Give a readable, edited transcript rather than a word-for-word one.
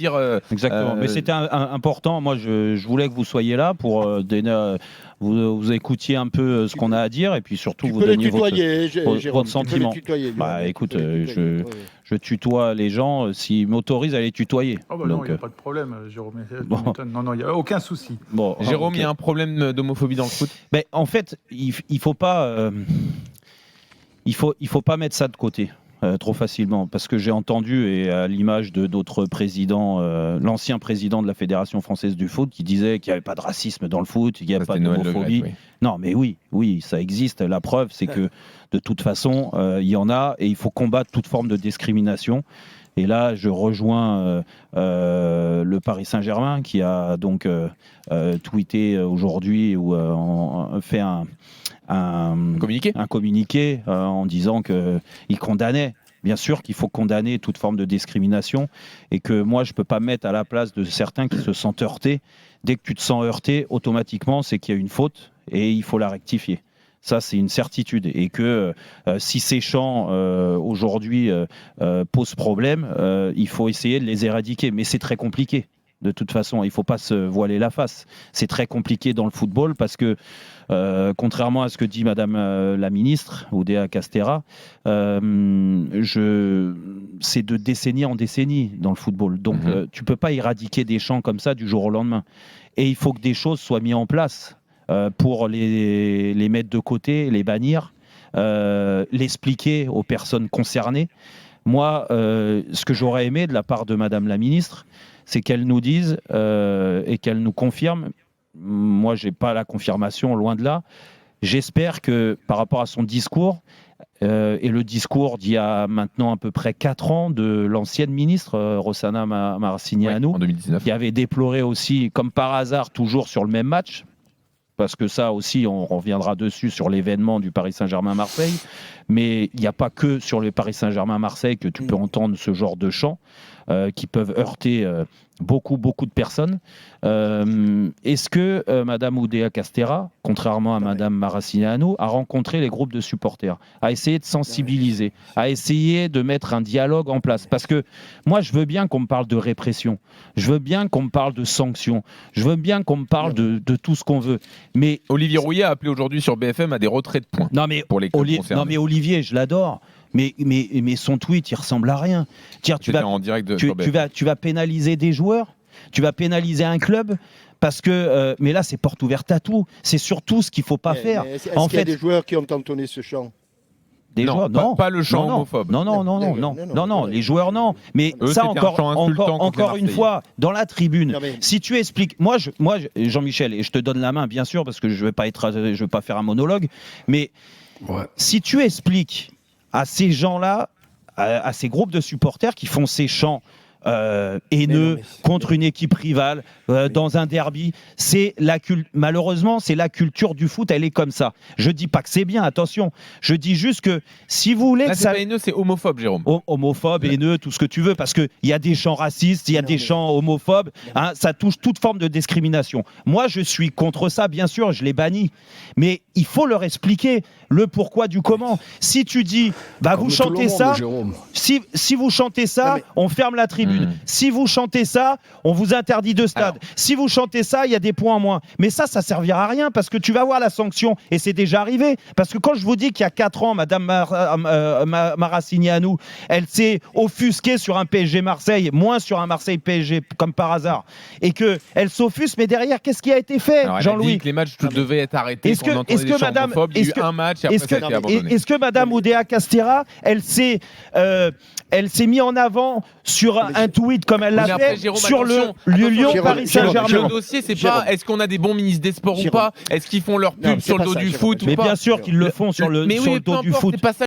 dire. Exactement. Mais c'était important. Moi, je voulais que vous soyez là pour donner. Vous écoutiez un peu ce qu'on a à dire et puis surtout vous donniez votre sentiment. Bah écoute, je tutoie les gens s'ils m'autorisent à les tutoyer. Oh bah non, il n'y a pas de problème, Jérôme. Non, il n'y a aucun souci. Bon, Jérôme, il y a un problème d'homophobie dans le foot. Mais en fait, il faut pas mettre ça de côté. Trop facilement, parce que j'ai entendu, et à l'image de d'autres présidents, l'ancien président de la Fédération française du foot qui disait qu'il n'y avait pas de racisme dans le foot, qu'il n'y a pas d'homophobie. Oui. Non, mais oui, ça existe. La preuve, c'est que de toute façon, il y en a, et il faut combattre toute forme de discrimination. Et là, je rejoins le Paris Saint-Germain qui a donc tweeté aujourd'hui ou fait un communiqué en disant qu'il condamnait. Bien sûr qu'il faut condamner toute forme de discrimination et que moi, je ne peux pas me mettre à la place de certains qui se sentent heurtés. Dès que tu te sens heurté, automatiquement, c'est qu'il y a une faute et il faut la rectifier. Ça, c'est une certitude. Et que si ces chants, aujourd'hui, posent problème, il faut essayer de les éradiquer. Mais c'est très compliqué. De toute façon, il ne faut pas se voiler la face. C'est très compliqué dans le football parce que, contrairement à ce que dit Madame la ministre, Oudéa Castéra, c'est de décennie en décennie dans le football. Donc, tu ne peux pas éradiquer des chants comme ça du jour au lendemain. Et il faut que des choses soient mises en place pour les mettre de côté, les bannir, l'expliquer aux personnes concernées. Moi, ce que j'aurais aimé de la part de Madame la ministre, c'est qu'elle nous dise et qu'elle nous confirme. Moi, je n'ai pas la confirmation, loin de là. J'espère que par rapport à son discours, et le discours d'il y a maintenant à peu près 4 ans de l'ancienne ministre, Rossana Maracineanu, qui avait déploré aussi, comme par hasard, toujours sur le même match, parce que ça aussi, on reviendra dessus sur l'événement du Paris Saint-Germain-Marseille, mais il n'y a pas que sur le Paris Saint-Germain-Marseille que tu peux entendre ce genre de chants qui peuvent heurter beaucoup de personnes. Est-ce que Madame Oudéa Castéra, contrairement à Madame Maracineanu, a rencontré les groupes de supporters, a essayé de sensibiliser, a essayé de mettre un dialogue en place? Parce que moi, je veux bien qu'on me parle de répression, je veux bien qu'on me parle de sanctions, je veux bien qu'on me parle de tout ce qu'on veut. Mais Olivier Rouillet a appelé aujourd'hui sur BFM à des retraits de points. Pour les clubs concernés. Non mais Olivier, je l'adore. Mais son tweet, il ressemble à rien. Tu vas pénaliser des joueurs, tu vas pénaliser un club, parce que. Mais là, c'est porte ouverte à tout. C'est surtout ce qu'il ne faut pas faire. Est-ce qu'il y a des joueurs qui ont entonné ce chant? Non, pas le chant homophobe. Non, les joueurs non. Mais ça encore une fois, dans la tribune, si tu expliques, moi Jean-Michel, et je te donne la main bien sûr parce que je vais pas faire un monologue, mais si tu expliques à ces gens-là, à ces groupes de supporters qui font ces chants haineux contre une équipe rivale dans un derby, malheureusement c'est la culture du foot, elle est comme ça. Je dis pas que c'est bien, attention, je dis juste que si vous voulez là, que c'est pas haineux, c'est homophobe, Jérôme. Homophobe, haineux, tout ce que tu veux, parce que il y a des chants racistes, il y a des chants homophobes, ça touche toute forme de discrimination. Moi je suis contre ça, bien sûr, je les bannis, mais il faut leur expliquer le pourquoi du comment. Si tu dis vous chantez ça, si vous chantez ça, on ferme la tribune. Si vous chantez ça, on vous interdit de stade. Si vous chantez ça, il y a des points en moins. Mais ça servira à rien parce que tu vas voir la sanction. Et c'est déjà arrivé. Parce que quand je vous dis qu'il y a 4 ans, Madame Maracineanu, elle s'est offusquée sur un PSG Marseille, moins sur un Marseille PSG, comme par hasard. Et qu'elle s'offusque, mais derrière, qu'est-ce qui a été fait, Jean-Louis? Elle a dit que les matchs devaient être arrêtés. Est-ce que un match et après ça a été abandonné. Est-ce que Madame Oudéa Castéra, elle s'est mise en avant sur un tweet comme elle l'a fait sur le Lyon-Paris Saint-Germain? Le dossier, c'est pas est-ce qu'on a des bons ministres des Sports ou pas? Est-ce qu'ils font leur pub sur le dos du foot ou pas? Mais bien sûr qu'ils le font sur le dos du foot.